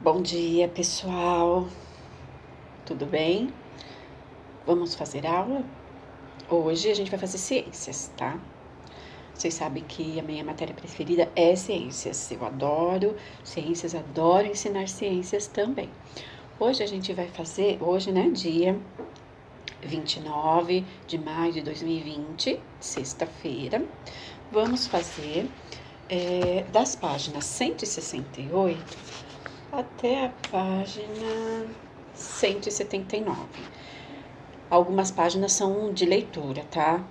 Bom dia, pessoal. Tudo bem? Vamos fazer aula? Hoje a gente vai fazer ciências, tá? Vocês sabem que a minha matéria preferida é ciências. Eu adoro ciências, adoro ensinar ciências também. Hoje a gente vai fazer, hoje, né, dia 29 de maio de 2020, sexta-feira. Vamos fazer das páginas 168 até a página 179. Algumas páginas são de leitura, tá?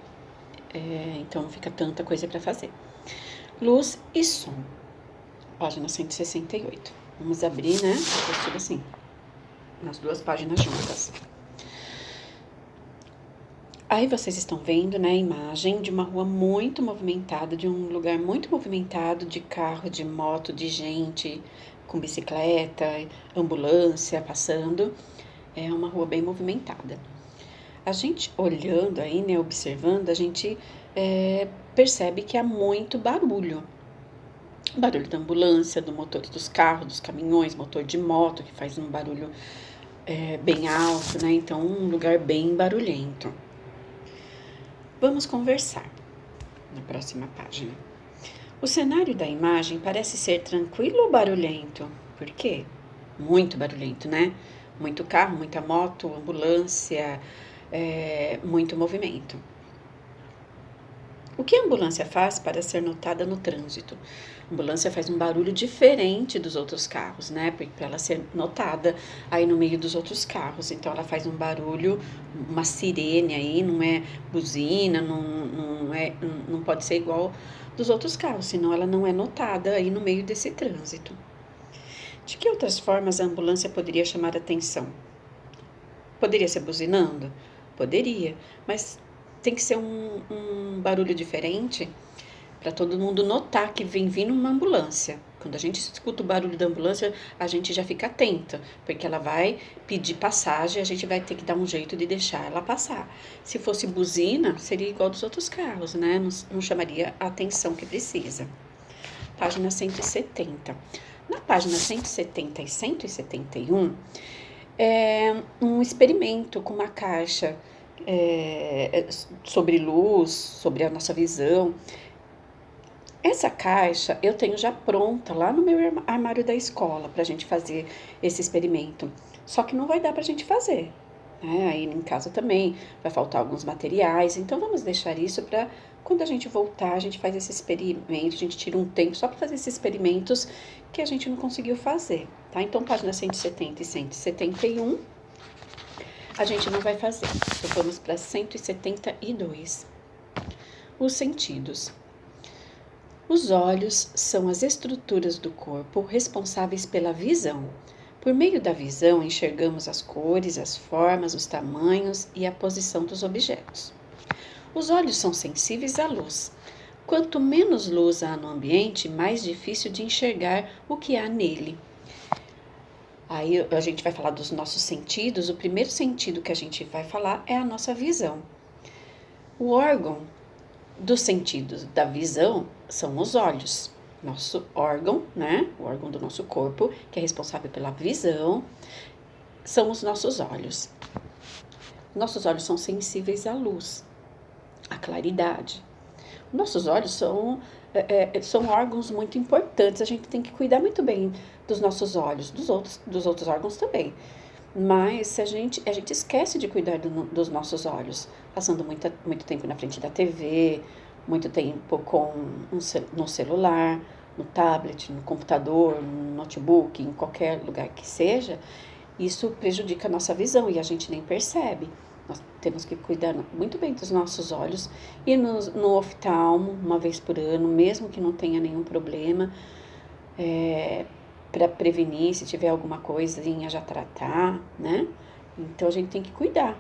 Então não fica tanta coisa para fazer. Luz e som, página 168. Vamos abrir, né? Postura assim, nas duas páginas juntas. Aí vocês estão vendo, né, a imagem de uma rua muito movimentada, de um lugar muito movimentado, de carro, de moto, de gente, com bicicleta, ambulância passando. É uma rua bem movimentada. A gente olhando aí, né, observando, a gente percebe que há muito barulho. Barulho da ambulância, do motor dos carros, dos caminhões, motor de moto, que faz um barulho bem alto, né? Então, um lugar bem barulhento. Vamos conversar na próxima página. O cenário da imagem parece ser tranquilo ou barulhento? Por quê? Muito barulhento, né? Muito carro, muita moto, ambulância, muito movimento. O que a ambulância faz para ser notada no trânsito? A ambulância faz um barulho diferente dos outros carros, né? Para ela ser notada aí no meio dos outros carros. Então, ela faz um barulho, uma sirene aí, não é buzina, não pode ser igual dos outros carros, senão ela não é notada aí no meio desse trânsito. De que outras formas a ambulância poderia chamar a atenção? Poderia ser buzinando? Poderia, mas tem que ser um barulho diferente para todo mundo notar que vem vindo uma ambulância. Quando a gente escuta o barulho da ambulância, a gente já fica atenta, porque ela vai pedir passagem, a gente vai ter que dar um jeito de deixar ela passar. Se fosse buzina, seria igual dos outros carros, né? Não chamaria a atenção que precisa. Página 170. Na página 170 e 171, é um experimento com uma caixa sobre luz, sobre a nossa visão. Essa caixa eu tenho já pronta lá no meu armário da escola para a gente fazer esse experimento. Só que não vai dar para a gente fazer, né? Aí em casa também vai faltar alguns materiais, então vamos deixar isso para quando a gente voltar, a gente faz esse experimento, a gente tira um tempo só para fazer esses experimentos que a gente não conseguiu fazer, tá? Então, página 170 e 171, a gente não vai fazer. Então, vamos para 172. Os sentidos. Os olhos são as estruturas do corpo responsáveis pela visão. Por meio da visão, enxergamos as cores, as formas, os tamanhos e a posição dos objetos. Os olhos são sensíveis à luz. Quanto menos luz há no ambiente, mais difícil de enxergar o que há nele. Aí a gente vai falar dos nossos sentidos. O primeiro sentido que a gente vai falar é a nossa visão. O órgão dos sentidos da visão são os olhos. Nosso órgão, né? O órgão do nosso corpo, que é responsável pela visão, são os nossos olhos. Nossos olhos são sensíveis à luz, à claridade. Nossos olhos são órgãos muito importantes. A gente tem que cuidar muito bem dos nossos olhos, dos outros órgãos também. Mas a gente esquece de cuidar dos nossos olhos, passando muito tempo na frente da TV, muito tempo no celular, no tablet, no computador, no notebook, em qualquer lugar que seja. Isso prejudica a nossa visão e a gente nem percebe. Nós temos que cuidar muito bem dos nossos olhos e no oftalmo, uma vez por ano, mesmo que não tenha nenhum problema, para prevenir, se tiver alguma coisinha já tratar, né? Então a gente tem que cuidar.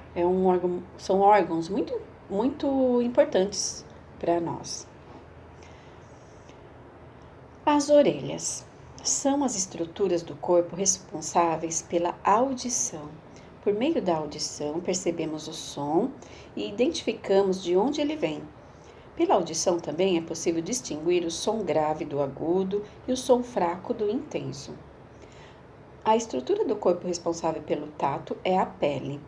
São órgãos muito, muito importantes para nós. As orelhas são as estruturas do corpo responsáveis pela audição. Por meio da audição, percebemos o som e identificamos de onde ele vem. Pela audição também é possível distinguir o som grave do agudo e o som fraco do intenso. A estrutura do corpo responsável pelo tato é a pele.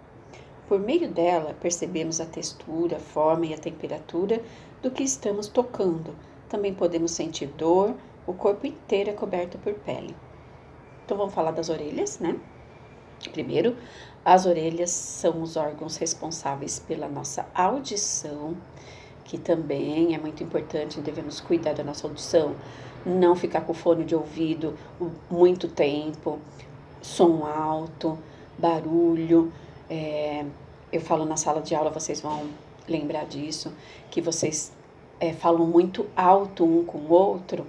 Por meio dela, percebemos a textura, a forma e a temperatura do que estamos tocando. Também podemos sentir dor, o corpo inteiro é coberto por pele. Então vamos falar das orelhas, né? Primeiro, as orelhas são os órgãos responsáveis pela nossa audição, que também é muito importante, devemos cuidar da nossa audição, não ficar com fone de ouvido muito tempo, som alto, barulho. Eu falo na sala de aula, vocês vão lembrar disso, que vocês falam muito alto um com o outro,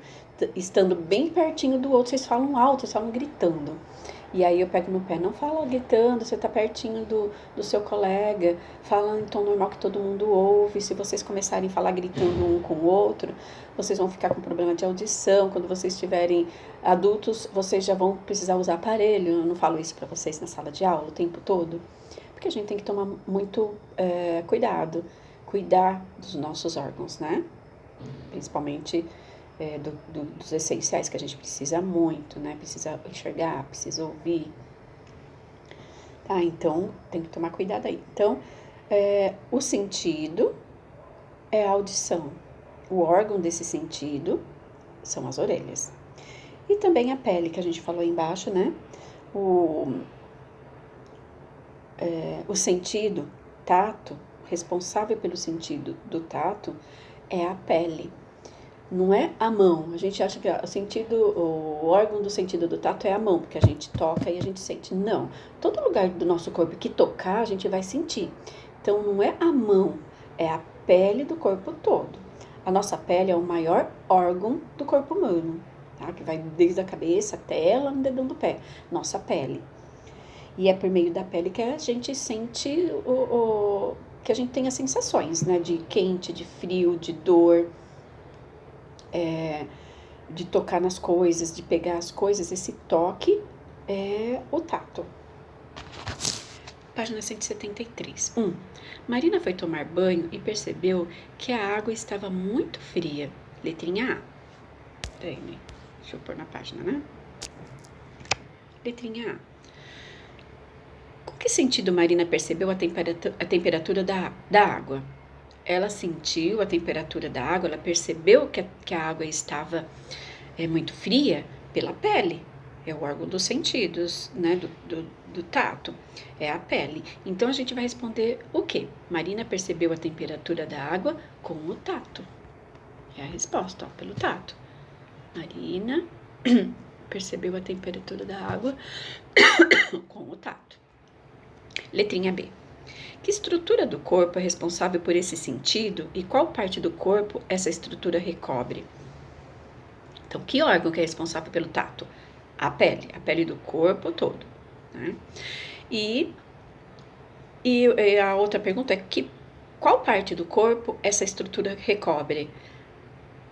estando bem pertinho do outro, vocês falam alto, vocês falam gritando. E aí eu pego no pé, não fala gritando, você tá pertinho do seu colega, fala em tom normal que todo mundo ouve. Se vocês começarem a falar gritando um com o outro, vocês vão ficar com problema de audição. Quando vocês estiverem adultos, vocês já vão precisar usar aparelho. Eu não falo isso para vocês na sala de aula o tempo todo, porque a gente tem que tomar muito cuidado, cuidar dos nossos órgãos, né? Principalmente dos essenciais, que a gente precisa muito, né? Precisa enxergar, precisa ouvir. Tá, então tem que tomar cuidado aí. Então, o sentido é a audição. O órgão desse sentido são as orelhas. E também a pele, que a gente falou aí embaixo, né? O sentido, tato, responsável pelo sentido do tato é a pele. Não é a mão. A gente acha que o órgão do sentido do tato é a mão, porque a gente toca e a gente sente. Não. Todo lugar do nosso corpo que tocar, a gente vai sentir. Então, não é a mão, é a pele do corpo todo. A nossa pele é o maior órgão do corpo humano, tá? Que vai desde a cabeça até lá no dedão do pé. Nossa pele. E é por meio da pele que a gente sente que a gente tem as sensações, né? De quente, de frio, de dor. De tocar nas coisas, de pegar as coisas. Esse toque é o tato. Página 173. 1. Marina foi tomar banho e percebeu que a água estava muito fria. Letrinha A. Deixa eu pôr na página, né? Letrinha A. Com que sentido Marina percebeu a temperatura da água? Ela sentiu a temperatura da água, ela percebeu que a água estava muito fria pela pele. É o órgão dos sentidos, né, do tato, é a pele. Então, a gente vai responder o quê? Marina percebeu a temperatura da água com o tato. É a resposta, ó, pelo tato. Marina percebeu a temperatura da água com o tato. Letrinha B. Que estrutura do corpo é responsável por esse sentido e qual parte do corpo essa estrutura recobre? Então, que órgão que é responsável pelo tato? A pele do corpo todo, né? E a outra pergunta é qual parte do corpo essa estrutura recobre?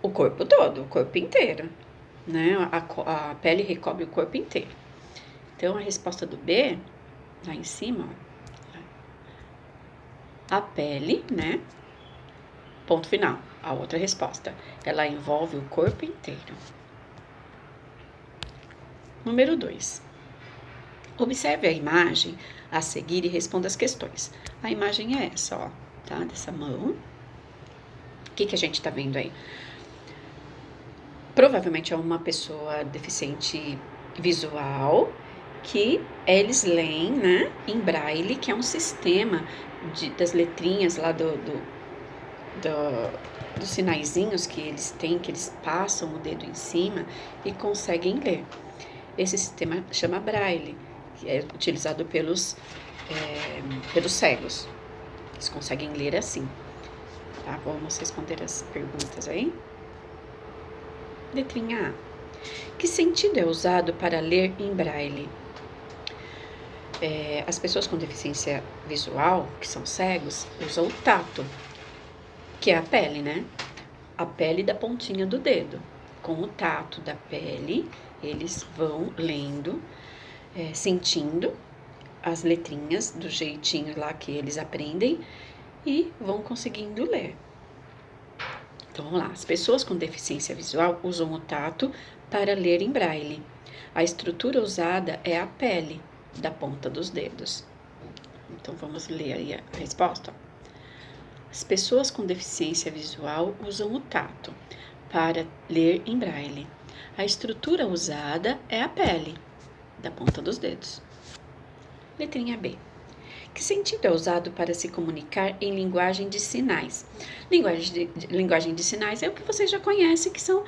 O corpo todo, o corpo inteiro, né? A pele recobre o corpo inteiro. Então, a resposta do B, lá em cima, ó. A pele, né? Ponto final. A outra resposta. Ela envolve o corpo inteiro. Número 2. Observe a imagem a seguir e responda as questões. A imagem é essa, ó, tá? Dessa mão. O que a gente tá vendo aí? Provavelmente é uma pessoa deficiente visual que eles leem, né, em braille, que é um sistema das letrinhas lá dos sinaizinhos que eles têm, que eles passam o dedo em cima e conseguem ler. Esse sistema chama braille, que é utilizado pelos cegos. Eles conseguem ler assim. Tá? Vamos responder as perguntas aí. Letrinha A. Que sentido é usado para ler em braille? As pessoas com deficiência visual, que são cegos, usam o tato, que é a pele, né? A pele da pontinha do dedo. Com o tato da pele, eles vão lendo, sentindo as letrinhas do jeitinho lá que eles aprendem e vão conseguindo ler. Então, vamos lá. As pessoas com deficiência visual usam o tato para ler em braille. A estrutura usada é a pele da ponta dos dedos. Então, vamos ler aí a resposta. As pessoas com deficiência visual usam o tato para ler em braille. A estrutura usada é a pele da ponta dos dedos. Letrinha B. Que sentido é usado para se comunicar em linguagem de sinais? Linguagem de sinais é o que vocês já conhecem, que são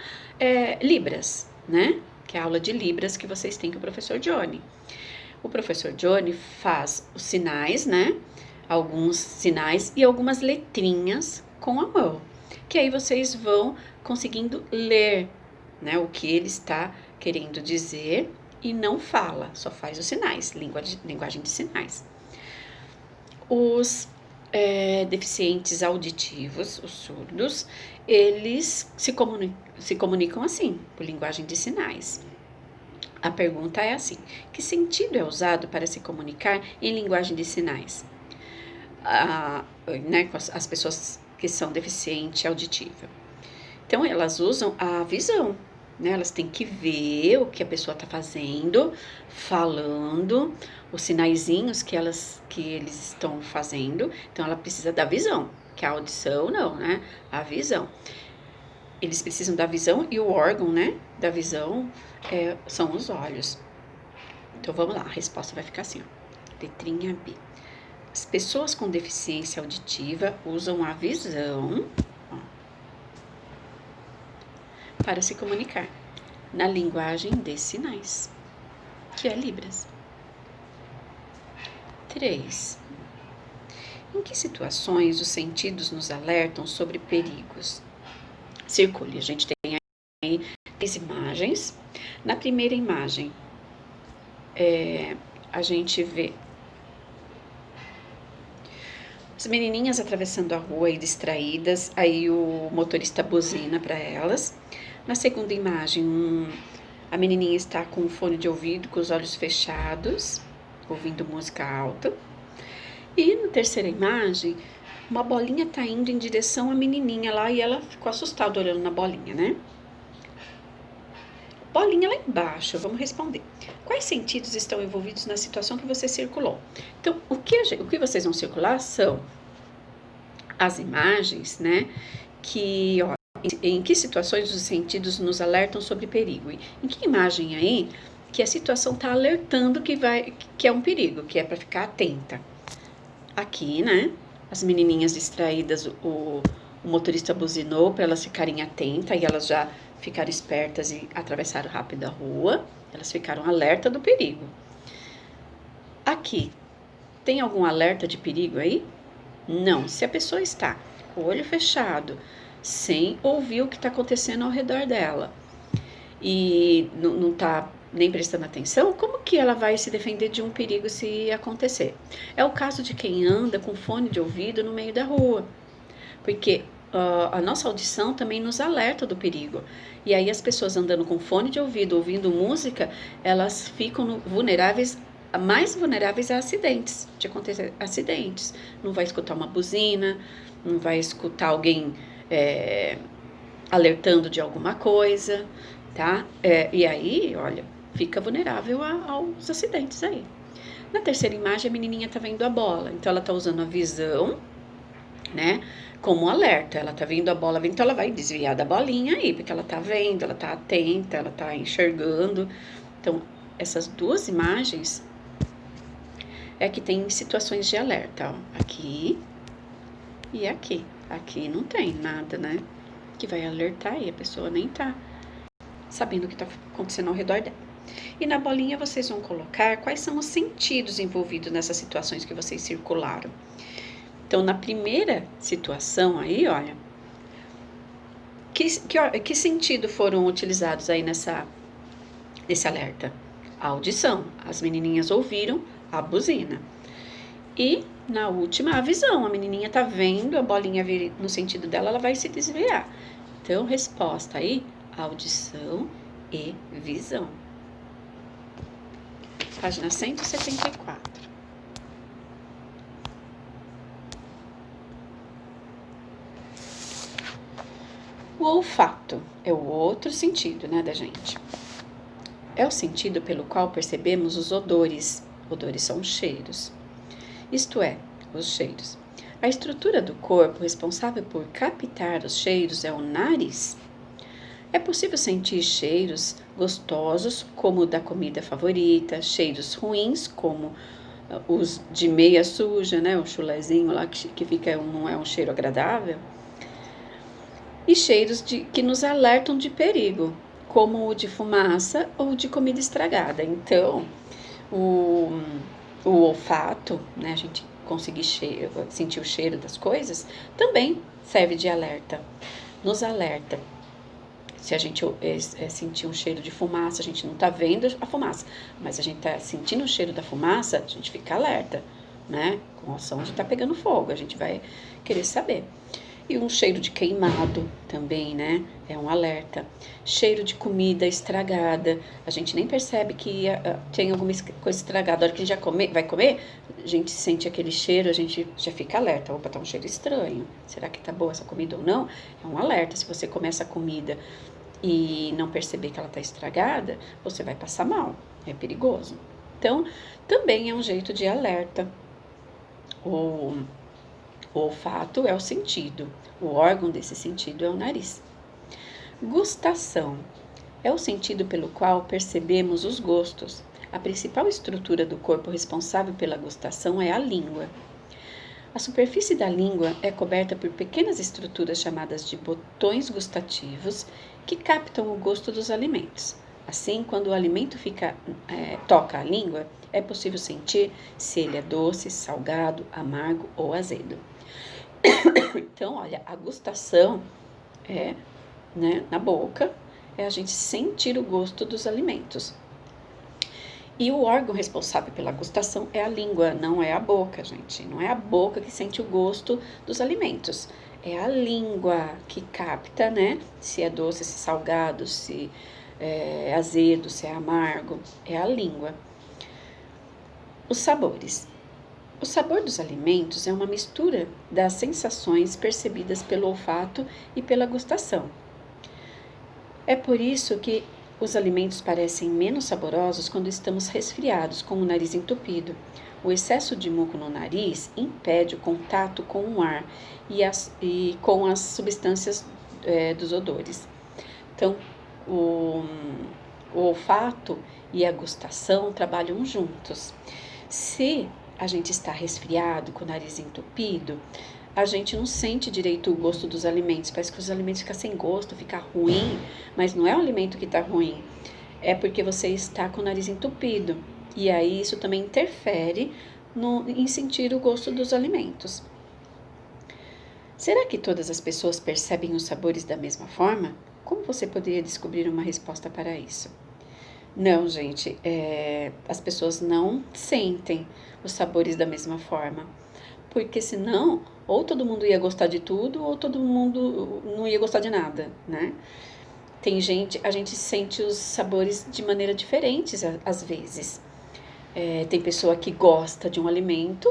Libras, né? Que é a aula de Libras que vocês têm com o professor Johnny. O professor Johnny faz os sinais, né? Alguns sinais e algumas letrinhas com a mão, que aí vocês vão conseguindo ler, né? O que ele está querendo dizer e não fala, só faz os sinais, linguagem de sinais. Os deficientes auditivos, os surdos, eles se comunicam assim, por linguagem de sinais. A pergunta é assim: que sentido é usado para se comunicar em linguagem de sinais? Né, as pessoas que são deficientes auditiva. Então, elas usam a visão, né? Elas têm que ver o que a pessoa está fazendo, falando, os sinaizinhos que eles estão fazendo. Então, ela precisa da visão, que a audição não, né? A visão. Eles precisam da visão e o órgão, né, da visão são os olhos. Então, vamos lá, a resposta vai ficar assim, ó. Letrinha B. As pessoas com deficiência auditiva usam a visão, ó, para se comunicar na linguagem de sinais, que é Libras. 3. Em que situações os sentidos nos alertam sobre perigos? Circule. A gente tem aí 3 imagens. Na primeira imagem, a gente vê as menininhas atravessando a rua e distraídas, aí o motorista buzina para elas. Na segunda imagem, a menininha está com um fone de ouvido, com os olhos fechados, ouvindo música alta. E na terceira imagem, uma bolinha está indo em direção à menininha lá e ela ficou assustada olhando na bolinha, né? Bolinha lá embaixo, vamos responder. Quais sentidos estão envolvidos na situação que você circulou? Então, o que vocês vão circular são as imagens, né? Que, ó, em que situações os sentidos nos alertam sobre perigo? Em que imagem aí que a situação está alertando que é um perigo, que é para ficar atenta? Aqui, né? As menininhas distraídas, o motorista buzinou para elas ficarem atentas e elas já ficaram espertas e atravessaram rápido a rua. Elas ficaram alerta do perigo. Aqui, tem algum alerta de perigo aí? Não. Se a pessoa está com o olho fechado, sem ouvir o que está acontecendo ao redor dela e não está nem prestando atenção, como que ela vai se defender de um perigo se acontecer? É o caso de quem anda com fone de ouvido no meio da rua, porque a nossa audição também nos alerta do perigo. E aí as pessoas andando com fone de ouvido, ouvindo música, elas ficam mais vulneráveis a acidentes, de acontecer acidentes. Não vai escutar uma buzina, não vai escutar alguém alertando de alguma coisa, tá? E aí, olha, fica vulnerável aos acidentes aí. Na terceira imagem, a menininha tá vendo a bola, então ela tá usando a visão, né, como alerta. Ela tá vendo a bola vindo, então ela vai desviar da bolinha aí, porque ela tá vendo, ela tá atenta, ela tá enxergando. Então, essas duas imagens é que tem situações de alerta, ó, aqui e aqui. Aqui não tem nada, né, que vai alertar e a pessoa nem tá sabendo o que tá acontecendo ao redor dela. E na bolinha vocês vão colocar quais são os sentidos envolvidos nessas situações que vocês circularam. Então, na primeira situação aí, olha, que sentido foram utilizados aí nesse alerta? A audição. As menininhas ouviram a buzina. E na última, a visão. A menininha tá vendo a bolinha vir no sentido dela, ela vai se desviar. Então, resposta aí, audição e visão. Página 174. O olfato. olfato é o outro sentido, né, da gente. É o sentido pelo qual percebemos os odores. Odores são cheiros. Isto é, os cheiros. A estrutura do corpo responsável por captar os cheiros é o nariz. É possível sentir cheiros gostosos, como o da comida favorita, cheiros ruins, como os de meia suja, né, o chulezinho lá que fica, não é um cheiro agradável, e cheiros que nos alertam de perigo, como o de fumaça ou de comida estragada. Então, o olfato, né, a gente conseguir sentir o cheiro das coisas, também serve de alerta, nos alerta. Se a gente sentir um cheiro de fumaça, a gente não está vendo a fumaça, mas a gente está sentindo o cheiro da fumaça, a gente fica alerta, né? Com a ação de estar pegando fogo, a gente vai querer saber. E um cheiro de queimado também, né? É um alerta. Cheiro de comida estragada, a gente nem percebe que tem alguma coisa estragada. A hora que a gente vai comer, a gente sente aquele cheiro, a gente já fica alerta. Opa, tá um cheiro estranho. Será que tá boa essa comida ou não? É um alerta. Se você comer essa comida e não perceber que ela tá estragada, você vai passar mal. É perigoso. Então, também é um jeito de alerta. O olfato é o sentido, o órgão desse sentido é o nariz. Gustação é o sentido pelo qual percebemos os gostos. A principal estrutura do corpo responsável pela gustação é a língua. A superfície da língua é coberta por pequenas estruturas chamadas de botões gustativos que captam o gosto dos alimentos. Assim, quando o alimento toca a língua, é possível sentir se ele é doce, salgado, amargo ou azedo. Então, olha, a gustação é, né, na boca, é a gente sentir o gosto dos alimentos. E o órgão responsável pela gustação é a língua, não é a boca, gente. Não é a boca que sente o gosto dos alimentos. É a língua que capta, né, se é doce, se é salgado, se é azedo, se é amargo. É a língua. Os sabores. O sabor dos alimentos é uma mistura das sensações percebidas pelo olfato e pela gustação. É por isso que os alimentos parecem menos saborosos quando estamos resfriados, com o nariz entupido. O excesso de muco no nariz impede o contato com o ar e com as substâncias dos odores. Então, o olfato e a gustação trabalham juntos. Se a gente está resfriado, com o nariz entupido, a gente não sente direito o gosto dos alimentos. Parece que os alimentos ficam sem gosto, fica ruim, mas não é o alimento que está ruim. É porque você está com o nariz entupido. E aí isso também interfere em sentir o gosto dos alimentos. Será que todas as pessoas percebem os sabores da mesma forma? Como você poderia descobrir uma resposta para isso? Não, gente, as pessoas não sentem os sabores da mesma forma, porque senão ou todo mundo ia gostar de tudo ou todo mundo não ia gostar de nada, né? A gente sente os sabores de maneira diferente às vezes. Tem pessoa que gosta de um alimento,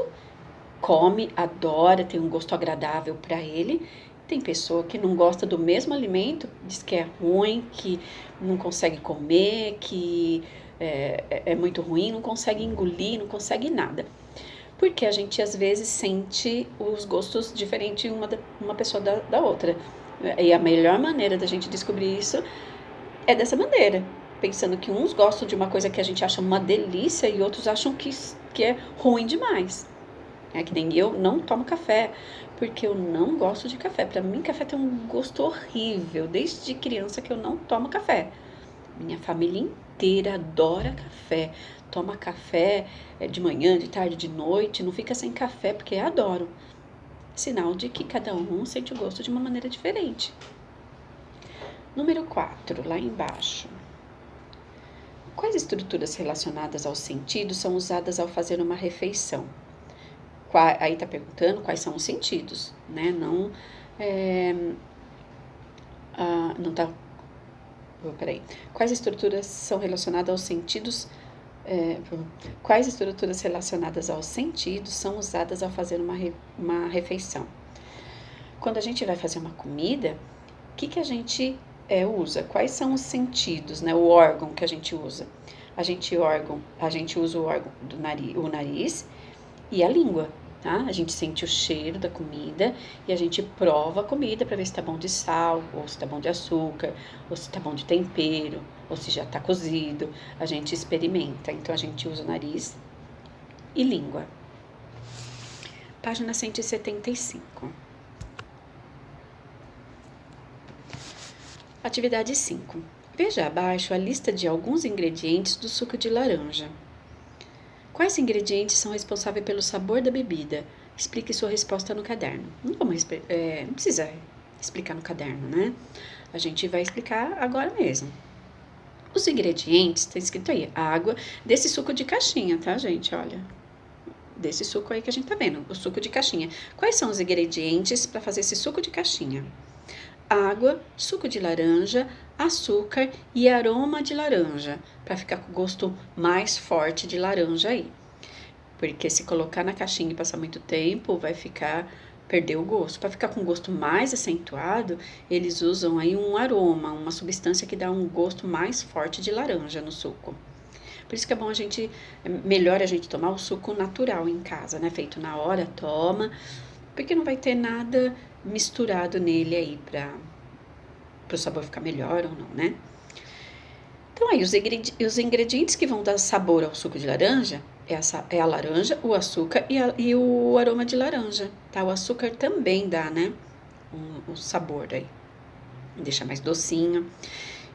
come, adora, tem um gosto agradável para ele. Tem pessoa que não gosta do mesmo alimento, diz que é ruim, que não consegue comer, que é muito ruim, não consegue engolir, não consegue nada. Porque a gente às vezes sente os gostos diferentes uma pessoa da outra. E a melhor maneira da gente descobrir isso é dessa maneira. Pensando que uns gostam de uma coisa que a gente acha uma delícia e outros acham que é ruim demais. É que nem eu não tomo café, porque eu não gosto de café. Para mim, café tem um gosto horrível. Desde criança que eu não tomo café. Minha família inteira adora café. Toma café de manhã, de tarde, de noite. Não fica sem café, porque adoram. Sinal de que cada um sente o gosto de uma maneira diferente. Número 4, lá embaixo. Quais estruturas relacionadas aos sentidos são usadas ao fazer uma refeição? Aí está perguntando quais são os sentidos, né? Não tá. Peraí. Quais estruturas são relacionadas aos sentidos? Quais estruturas relacionadas aos sentidos são usadas ao fazer uma refeição? Quando a gente vai fazer uma comida, o que a gente usa. Quais são os sentidos, né? O órgão que a gente usa. A gente usa o órgão do nariz, o nariz e a língua, tá? A gente sente o cheiro da comida e a gente prova a comida para ver se tá bom de sal, ou se tá bom de açúcar, ou se tá bom de tempero, ou se já tá cozido. A gente experimenta. Então a gente usa o nariz e língua. Página 175. Atividade 5. Veja abaixo a lista de alguns ingredientes do suco de laranja. Quais ingredientes são responsáveis pelo sabor da bebida? Explique sua resposta no caderno. Não precisa explicar no caderno, né? A gente vai explicar agora mesmo. Os ingredientes, tá escrito aí, água, desse suco de caixinha, tá, gente? Olha, desse suco aí que a gente tá vendo, o suco de caixinha. Quais são os ingredientes para fazer esse suco de caixinha? Água, suco de laranja, açúcar e aroma de laranja, para ficar com o gosto mais forte de laranja aí. Porque se colocar na caixinha e passar muito tempo, perder o gosto. Para ficar com um gosto mais acentuado, eles usam aí um aroma, uma substância que dá um gosto mais forte de laranja no suco. Por isso que melhor a gente tomar o suco natural em casa, né? Feito na hora, toma, porque não vai ter nada misturado nele aí para o sabor ficar melhor ou não, né? Então aí, os ingredientes que vão dar sabor ao suco de laranja é a laranja, o açúcar e o aroma de laranja, tá? O açúcar também dá, né? O sabor aí, deixa mais docinho.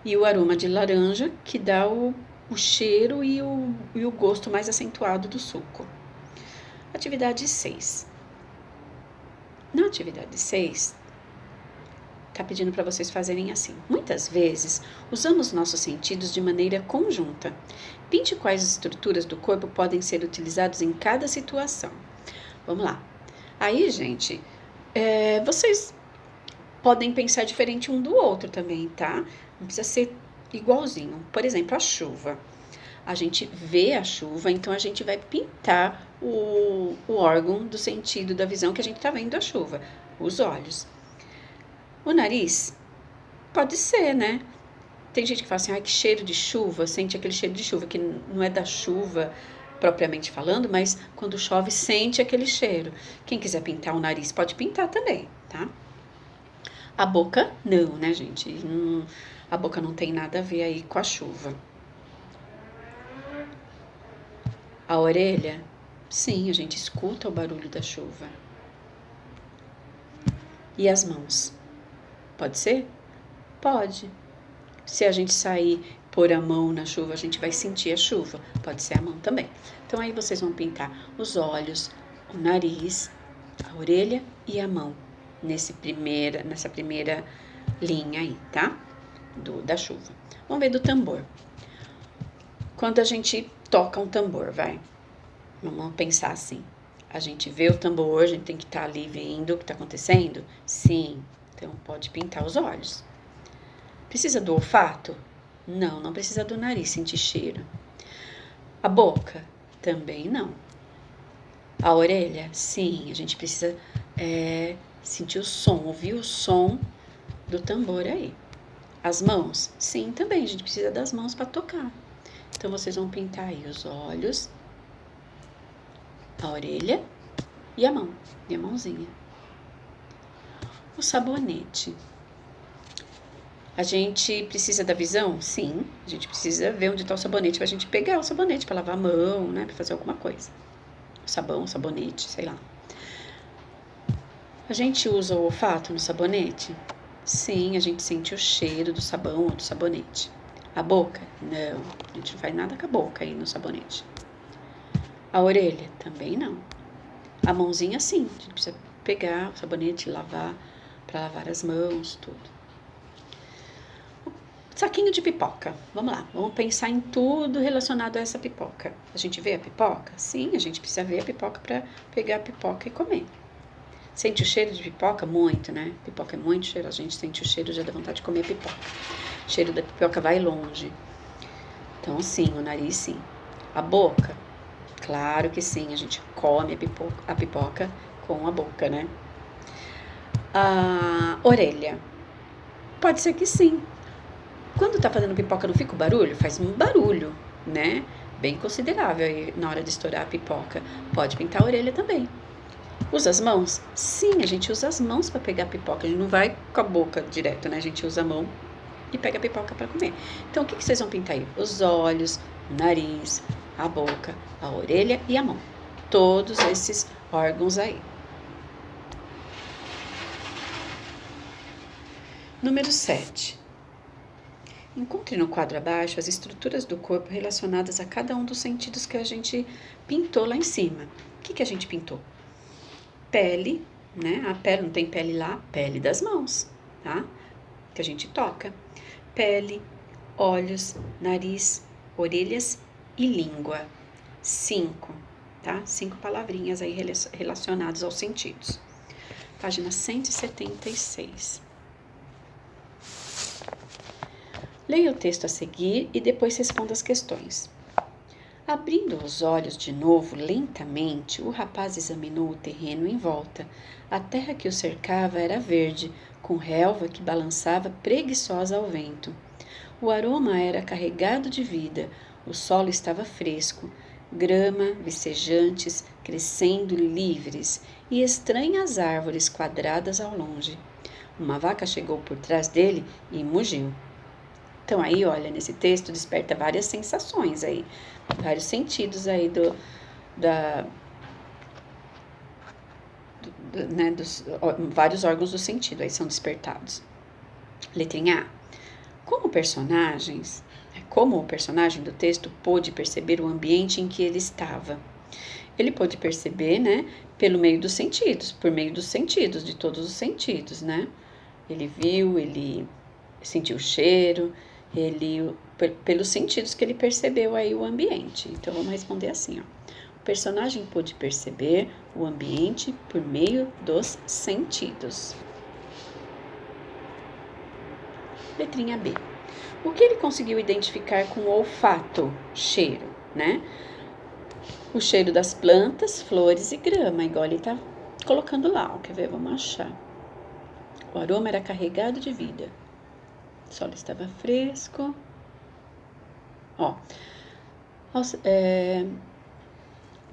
E o aroma de laranja que dá o cheiro e o gosto mais acentuado do suco. Atividade 6. Na atividade 6, tá pedindo para vocês fazerem assim. Muitas vezes, usamos nossos sentidos de maneira conjunta. Pinte quais estruturas do corpo podem ser utilizados em cada situação. Vamos lá. Aí, gente, vocês podem pensar diferente um do outro também, tá? Não precisa ser igualzinho. Por exemplo, a chuva. A gente vê a chuva, então a gente vai pintar o órgão do sentido da visão que a gente tá vendo a chuva, os olhos. O nariz, pode ser, né? Tem gente que fala assim, que cheiro de chuva, sente aquele cheiro de chuva, que não é da chuva propriamente falando, mas quando chove sente aquele cheiro. Quem quiser pintar o nariz pode pintar também, tá? A boca, não, né, gente? A boca não tem nada a ver aí com a chuva. A orelha, sim, a gente escuta o barulho da chuva. E as mãos? Pode ser? Pode. Se a gente sair, pôr a mão na chuva, a gente vai sentir a chuva. Pode ser a mão também. Então aí vocês vão pintar os olhos, o nariz, a orelha e a mão nessa primeira linha aí, tá? Da chuva. Vamos ver do tambor. Quando a gente toca um tambor, vamos pensar assim. A gente vê o tambor, a gente tem que estar ali vendo o que está acontecendo? Sim. Então, pode pintar os olhos. Precisa do olfato? Não, não precisa do nariz, sentir cheiro. A boca? Também não. A orelha? Sim, a gente precisa sentir o som, ouvir o som do tambor aí. As mãos? Sim, também, a gente precisa das mãos para tocar. Então, vocês vão pintar aí os olhos, a orelha e a mão, e a mãozinha. O sabonete. A gente precisa da visão? Sim, a gente precisa ver onde está o sabonete, para a gente pegar o sabonete para lavar a mão, né, para fazer alguma coisa. O sabão, o sabonete, sei lá. A gente usa o olfato no sabonete? Sim, a gente sente o cheiro do sabão ou do sabonete. A boca? Não, a gente não faz nada com a boca aí no sabonete. A orelha? Também não. A mãozinha, sim, a gente precisa pegar o sabonete e lavar, para lavar as mãos, tudo. Saquinho de pipoca. Vamos lá, vamos pensar em tudo relacionado a essa pipoca. A gente vê a pipoca? Sim, a gente precisa ver a pipoca para pegar a pipoca e comer. Sente o cheiro de pipoca? Muito, né? Pipoca é muito cheiro, a gente sente o cheiro, já dá vontade de comer a pipoca. O cheiro da pipoca vai longe. Então, sim, o nariz, sim. A boca? Claro que sim, a gente come a pipoca com a boca, né? A orelha? Pode ser que sim. Quando tá fazendo pipoca, não fica o barulho? Faz um barulho, né? Bem considerável aí na hora de estourar a pipoca. Pode pintar a orelha também. Usa as mãos? Sim, a gente usa as mãos para pegar a pipoca. A gente não vai com a boca direto, né? A gente usa a mão e pega a pipoca para comer. Então, o que vocês vão pintar aí? Os olhos, o nariz, a boca, a orelha e a mão. Todos esses órgãos aí. Número 7. Encontre no quadro abaixo as estruturas do corpo relacionadas a cada um dos sentidos que a gente pintou lá em cima. O que a gente pintou? Pele, né? A pele, não tem pele lá? Pele das mãos, tá? Que a gente toca. Pele, olhos, nariz, orelhas e língua. 5, tá? 5 palavrinhas aí relacionadas aos sentidos. Página 176. Leia o texto a seguir e depois responda as questões. Abrindo os olhos de novo lentamente, o rapaz examinou o terreno em volta. A terra que o cercava era verde, com relva que balançava preguiçosa ao vento. O aroma era carregado de vida, o solo estava fresco, grama, vicejantes, crescendo livres, e estranhas árvores quadradas ao longe. Uma vaca chegou por trás dele e mugiu. Então aí, olha, nesse texto desperta várias sensações aí, vários sentidos aí né, vários órgãos do sentido aí são despertados. Letrinha A. Como o personagem do texto pôde perceber o ambiente em que ele estava? Ele pôde perceber, né, por meio dos sentidos, de todos os sentidos, né? Ele viu, ele sentiu o cheiro, pelos sentidos que ele percebeu aí o ambiente. Então, vamos responder assim, ó. O personagem pôde perceber o ambiente por meio dos sentidos. Letrinha B. O que ele conseguiu identificar com o olfato? Cheiro, né? O cheiro das plantas, flores e grama, igual ele tá colocando lá, ó. Quer ver? Vamos achar. O aroma era carregado de vida. O solo estava fresco. Ó.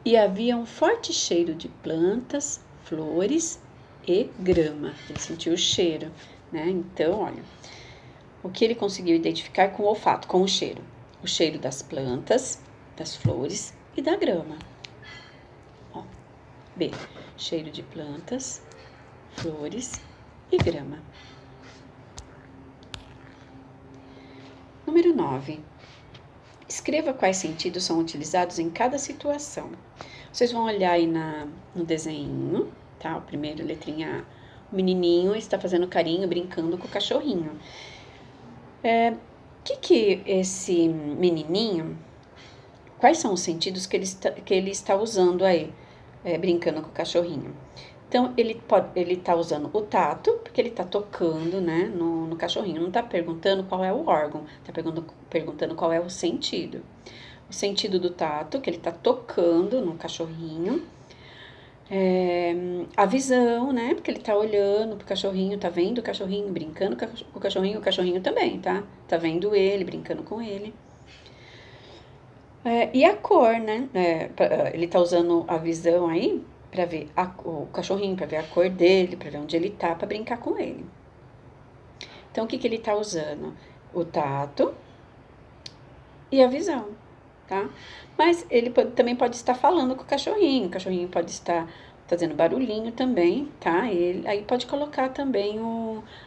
E havia um forte cheiro de plantas, flores e grama. Ele sentiu o cheiro, né? Então, olha. O que ele conseguiu identificar com o olfato, com o cheiro? O cheiro das plantas, das flores e da grama. Ó. B. Cheiro de plantas, flores e grama. Número 9. Escreva quais sentidos são utilizados em cada situação. Vocês vão olhar aí no desenho, tá? O primeiro, letrinha A. O menininho está fazendo carinho, brincando com o cachorrinho. Que esse menininho, quais são os sentidos que ele está usando aí, brincando com o cachorrinho? Então, ele está usando o tato, porque ele está tocando, né, no cachorrinho. Não está perguntando qual é o órgão, está perguntando qual é o sentido. O sentido do tato, que ele está tocando no cachorrinho. A visão, né, porque ele está olhando pro cachorrinho, tá vendo o cachorrinho, brincando com o cachorrinho também, tá? Tá vendo ele, brincando com ele. E a cor, né? Ele tá usando a visão aí para ver o cachorrinho, para ver a cor dele, para ver onde ele tá, para brincar com ele. Então, o que ele tá usando? O tato e a visão, tá? Mas ele também pode estar falando com o cachorrinho pode estar fazendo barulhinho também, tá? Aí pode colocar também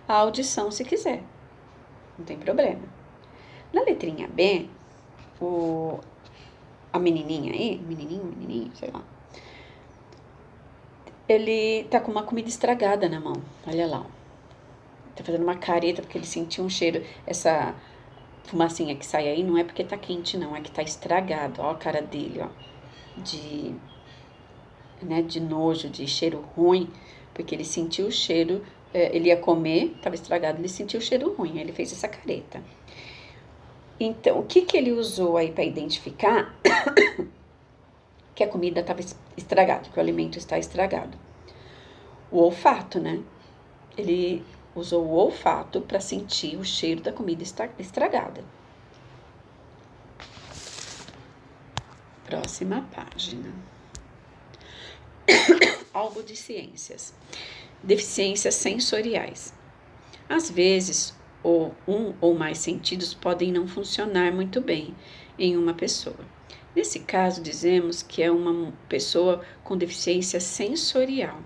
a audição se quiser, não tem problema. Na letrinha B, a menininha aí, menininho, sei lá, ele tá com uma comida estragada na mão, olha lá, ó. Tá fazendo uma careta porque ele sentiu um cheiro, essa fumacinha que sai aí não é porque tá quente não, é que tá estragado, ó a cara dele, ó, de nojo, de cheiro ruim, porque ele sentiu o cheiro, ele ia comer, tava estragado, ele sentiu o cheiro ruim, ele fez essa careta. Então, o que ele usou aí para identificar que a comida estava estragada, que o alimento está estragado? O olfato, né? usou o olfato para sentir o cheiro da comida estragada. Próxima página. Algo de ciências. Deficiências sensoriais. Às vezes, um ou mais sentidos podem não funcionar muito bem em uma pessoa. Nesse caso, dizemos que é uma pessoa com deficiência sensorial.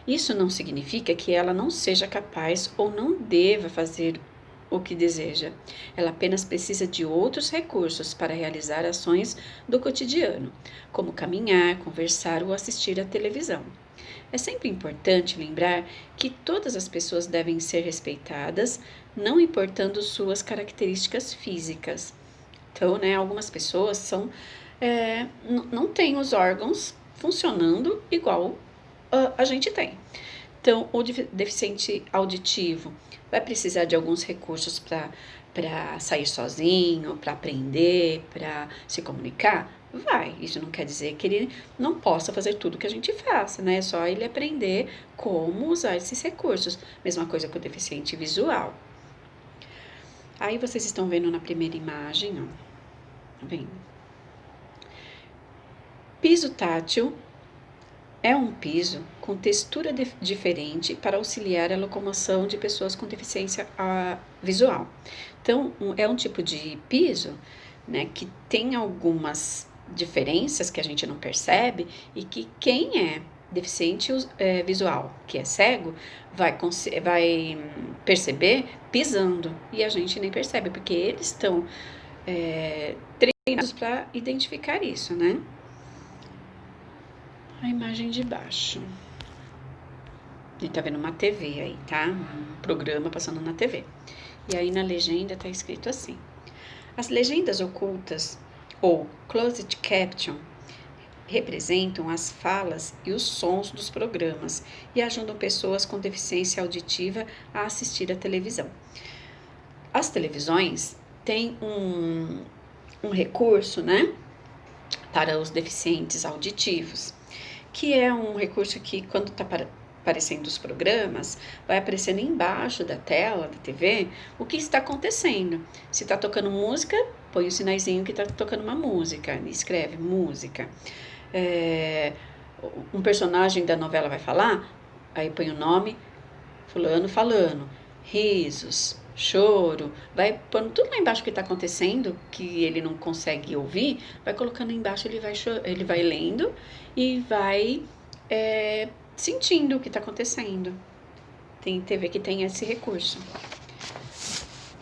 Isso não significa que ela não seja capaz ou não deva fazer o que deseja. Ela apenas precisa de outros recursos para realizar ações do cotidiano, como caminhar, conversar ou assistir à televisão. É sempre importante lembrar que todas as pessoas devem ser respeitadas, não importando suas características físicas. Então, algumas pessoas não têm os órgãos funcionando igual a gente tem. Então, o deficiente auditivo vai precisar de alguns recursos para sair sozinho, para aprender, para se comunicar? Vai. Isso não quer dizer que ele não possa fazer tudo que a gente faça, né? É só ele aprender como usar esses recursos. Mesma coisa com o deficiente visual. Aí vocês estão vendo na primeira imagem, ó. Tá vendo? Piso tátil é um piso com textura diferente para auxiliar a locomoção de pessoas com deficiência visual. Então, é um tipo de piso, né, que tem algumas diferenças que a gente não percebe e que quem é deficiente visual, que é cego, vai perceber pisando e a gente nem percebe, porque eles estão treinados para identificar isso, né? A imagem de baixo. A gente tá vendo uma TV aí, tá? Um programa passando na TV. E aí na legenda tá escrito assim: as legendas ocultas, ou closed caption, representam as falas e os sons dos programas e ajudam pessoas com deficiência auditiva a assistir à televisão. As televisões têm um recurso, né, para os deficientes auditivos, que é um recurso que, quando está aparecendo os programas, vai aparecendo embaixo da tela da TV o que está acontecendo. Se está tocando música, põe o sinaizinho que está tocando uma música, escreve música. Um personagem da novela vai falar, aí põe o nome, fulano falando, risos, choro, vai pondo tudo lá embaixo que está acontecendo, que ele não consegue ouvir, vai colocando embaixo, ele vai lendo e vai sentindo o que está acontecendo. Tem TV que tem esse recurso.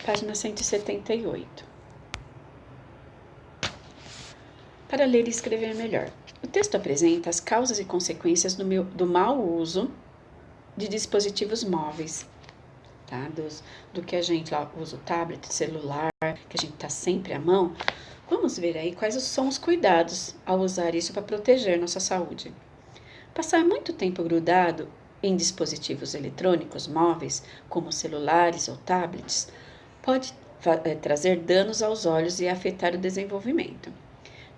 Página 178. Para ler e escrever melhor. O texto apresenta as causas e consequências do mau uso de dispositivos móveis, tá? Do que a gente lá usa, o tablet, celular, que a gente está sempre à mão. Vamos ver aí quais são os cuidados ao usar isso para proteger nossa saúde. Passar muito tempo grudado em dispositivos eletrônicos móveis, como celulares ou tablets, pode trazer danos aos olhos e afetar o desenvolvimento.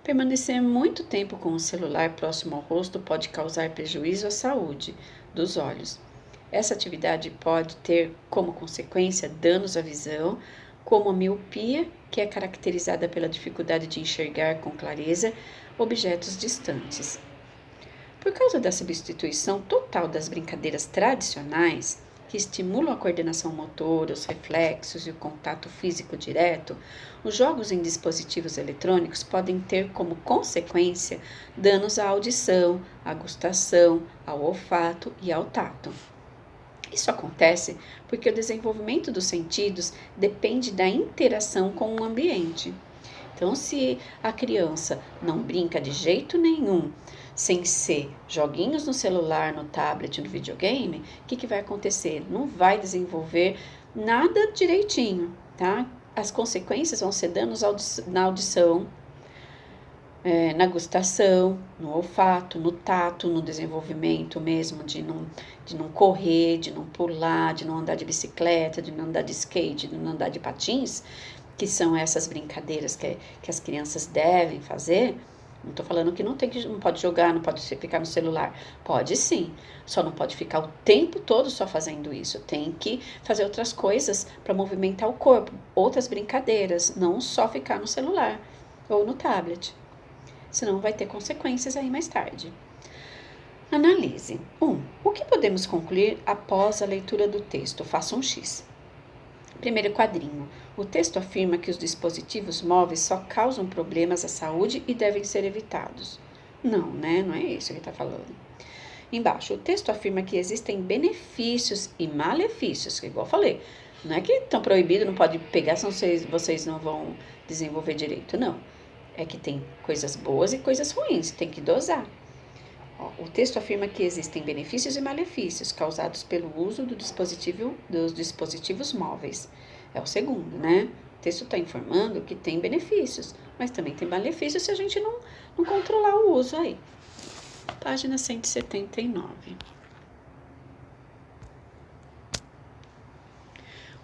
Permanecer muito tempo com o celular próximo ao rosto pode causar prejuízo à saúde dos olhos. Essa atividade pode ter como consequência danos à visão, como a miopia, que é caracterizada pela dificuldade de enxergar com clareza objetos distantes. Por causa da substituição total das brincadeiras tradicionais, que estimulam a coordenação motora, os reflexos e o contato físico direto, os jogos em dispositivos eletrônicos podem ter como consequência danos à audição, à gustação, ao olfato e ao tato. Isso acontece porque o desenvolvimento dos sentidos depende da interação com o ambiente. Então, se a criança não brinca de jeito nenhum, sem ser joguinhos no celular, no tablet, no videogame, o que vai acontecer? Não vai desenvolver nada direitinho, tá? As consequências vão ser danos na audição, na gustação, no olfato, no tato, no desenvolvimento mesmo de não correr, de não pular, de não andar de bicicleta, de não andar de skate, de não andar de patins, que são essas brincadeiras que as crianças devem fazer. Não tô falando que não pode jogar, não pode ficar no celular. Pode sim, só não pode ficar o tempo todo só fazendo isso. Tem que fazer outras coisas para movimentar o corpo, outras brincadeiras, não só ficar no celular ou no tablet. Senão vai ter consequências aí mais tarde. Analise. 1. O que podemos concluir após a leitura do texto? Faça um X. Primeiro quadrinho. O texto afirma que os dispositivos móveis só causam problemas à saúde e devem ser evitados. Não, né? Não é isso que está falando. Embaixo, o texto afirma que existem benefícios e malefícios, que igual eu falei. Não é que estão proibidos, não pode pegar, senão vocês não vão desenvolver direito. Não. É que tem coisas boas e coisas ruins, tem que dosar. O texto afirma que existem benefícios e malefícios causados pelo uso dos dispositivos móveis. É o segundo, né? O texto está informando que tem benefícios, mas também tem malefícios se a gente não controlar o uso aí. Página 179.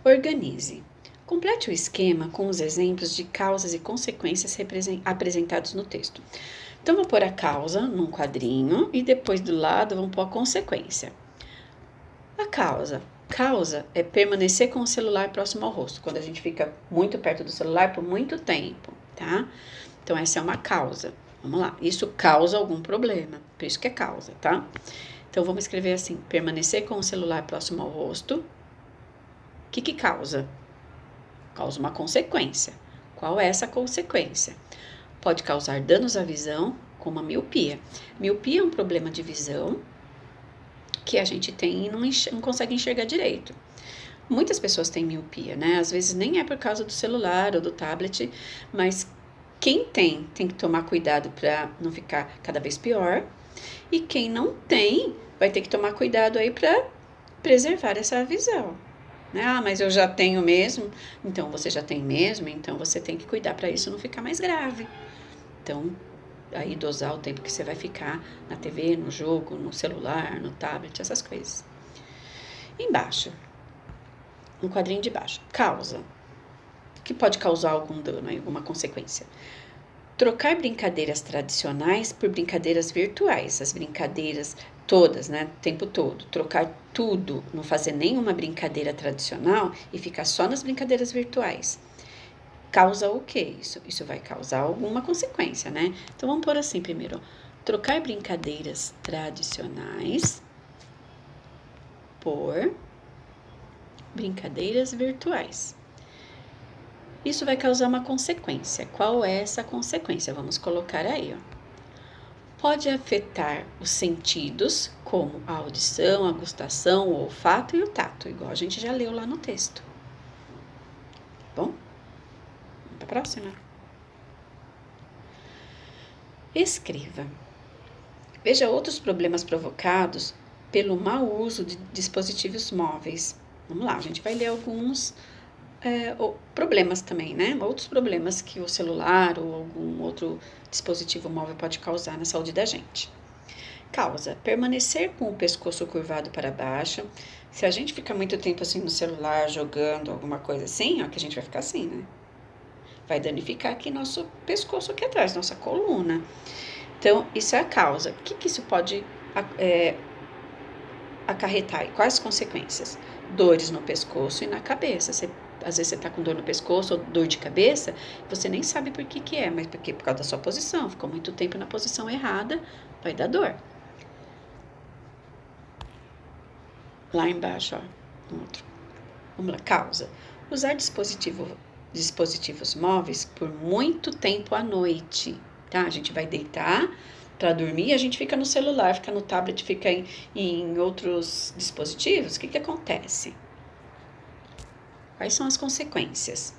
Organize. Complete o esquema com os exemplos de causas e consequências apresentados no texto. Então, vou pôr a causa num quadrinho e depois do lado vamos pôr a consequência. A causa. Causa é permanecer com o celular próximo ao rosto, quando a gente fica muito perto do celular por muito tempo, tá? Então, essa é uma causa. Vamos lá. Isso causa algum problema, por isso que é causa, tá? Então, vamos escrever assim, permanecer com o celular próximo ao rosto. O que causa? Causa uma consequência. Qual é essa consequência? Pode causar danos à visão, como a miopia. Miopia é um problema de visão que a gente tem e não consegue enxergar direito. Muitas pessoas têm miopia, né? Às vezes nem é por causa do celular ou do tablet, mas quem tem que tomar cuidado para não ficar cada vez pior. E quem não tem, vai ter que tomar cuidado aí para preservar essa visão. Ah, mas eu já tenho mesmo. Então, você já tem mesmo, então você tem que cuidar para isso não ficar mais grave. Então, aí dosar o tempo que você vai ficar na TV, no jogo, no celular, no tablet, essas coisas. Embaixo, no quadrinho de baixo, causa, que pode causar algum dano, alguma consequência. Trocar brincadeiras tradicionais por brincadeiras virtuais, as brincadeiras todas, né, o tempo todo. Trocar tudo, não fazer nenhuma brincadeira tradicional e ficar só nas brincadeiras virtuais. Causa o quê? Isso vai causar alguma consequência, né? Então, vamos pôr assim primeiro. Trocar brincadeiras tradicionais por brincadeiras virtuais. Isso vai causar uma consequência. Qual é essa consequência? Vamos colocar aí, ó. Pode afetar os sentidos, como a audição, a gustação, o olfato e o tato, igual a gente já leu lá no texto. Bom? A próxima. Escreva. Veja outros problemas provocados pelo mau uso de dispositivos móveis. Vamos lá, a gente vai ler alguns problemas também, né? Outros problemas que o celular ou algum outro dispositivo móvel pode causar na saúde da gente. Causa, permanecer com o pescoço curvado para baixo. Se a gente ficar muito tempo assim no celular, jogando alguma coisa assim, ó, que a gente vai ficar assim, né? Vai danificar aqui nosso pescoço aqui atrás, nossa coluna. Então, isso é a causa. O que isso pode acarretar? E quais as consequências? Dores no pescoço e na cabeça. Às vezes você tá com dor no pescoço ou dor de cabeça, você nem sabe por que é, mas por causa da sua posição. Ficou muito tempo na posição errada, vai dar dor. Lá embaixo, ó, outro. Vamos lá, causa. Usar dispositivos móveis por muito tempo à noite, tá? A gente vai deitar para dormir, a gente fica no celular, fica no tablet, fica em outros dispositivos. O que acontece? Quais são as consequências?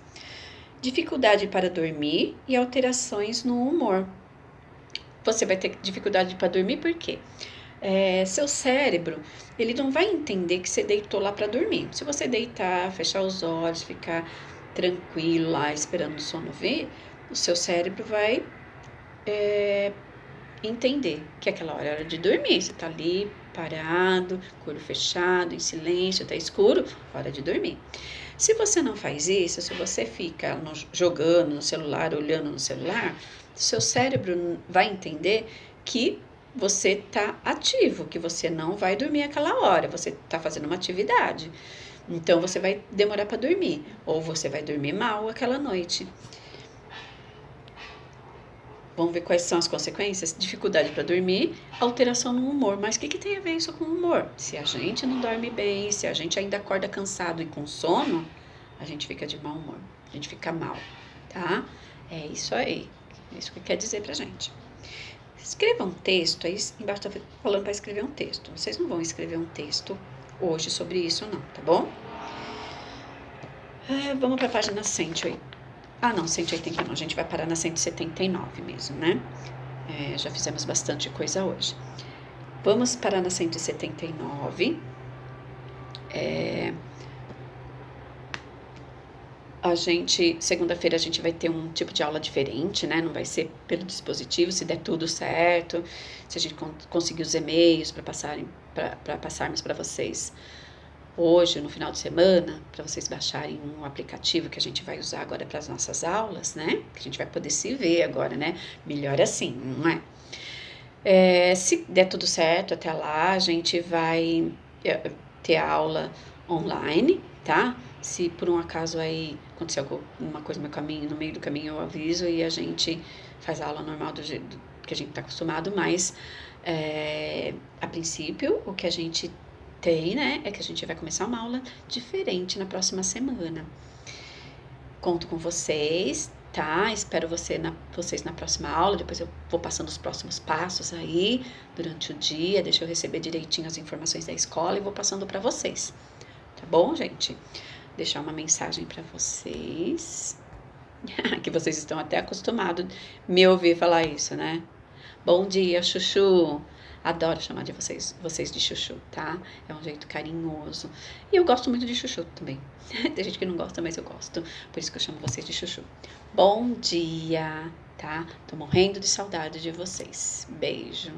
Dificuldade para dormir e alterações no humor. Você vai ter dificuldade para dormir por quê? Seu cérebro, ele não vai entender que você deitou lá para dormir. Se você deitar, fechar os olhos, ficar tranquilo lá, esperando o sono vir, o seu cérebro vai entender que aquela hora é hora de dormir. Você tá ali, parado, com o olho fechado, em silêncio, tá escuro, hora de dormir. Se você não faz isso, se você fica jogando no celular, olhando no celular, seu cérebro vai entender que você tá ativo, que você não vai dormir aquela hora, você tá fazendo uma atividade. Então você vai demorar para dormir, ou você vai dormir mal aquela noite. Vamos ver quais são as consequências? Dificuldade para dormir, alteração no humor. Mas o que tem a ver isso com o humor? Se a gente não dorme bem, se a gente ainda acorda cansado e com sono, a gente fica de mau humor, a gente fica mal, tá? É isso aí, é isso que quer dizer pra gente. Escreva um texto, aí embaixo tá falando para escrever um texto. Vocês não vão escrever um texto hoje sobre isso não, tá bom? Vamos para a página 108. Ah, não, 180 não, a gente vai parar na 179 mesmo, né? Já fizemos bastante coisa hoje. Vamos parar na 179. Segunda-feira a gente vai ter um tipo de aula diferente, né? Não vai ser pelo dispositivo, se der tudo certo, se a gente conseguir os e-mails para passarmos para vocês hoje, no final de semana, para vocês baixarem um aplicativo que a gente vai usar agora para as nossas aulas, né? Que a gente vai poder se ver agora, né? Melhor assim, não é? Se der tudo certo até lá, a gente vai ter a aula online, tá? Se por um acaso aí acontecer alguma coisa no meio do caminho, eu aviso e a gente faz a aula normal do jeito que a gente está acostumado, mas a princípio o que a gente tem, né, é que a gente vai começar uma aula diferente na próxima semana. Conto com vocês, tá? Espero vocês na próxima aula, depois eu vou passando os próximos passos aí durante o dia, deixa eu receber direitinho as informações da escola e vou passando para vocês, tá bom, gente? Deixar uma mensagem para vocês, que vocês estão até acostumados a me ouvir falar isso, né? Bom dia, Chuchu! Adoro chamar de vocês de Chuchu, tá? É um jeito carinhoso. E eu gosto muito de Chuchu também. Tem gente que não gosta, mas eu gosto. Por isso que eu chamo vocês de Chuchu. Bom dia, tá? Tô morrendo de saudade de vocês. Beijo.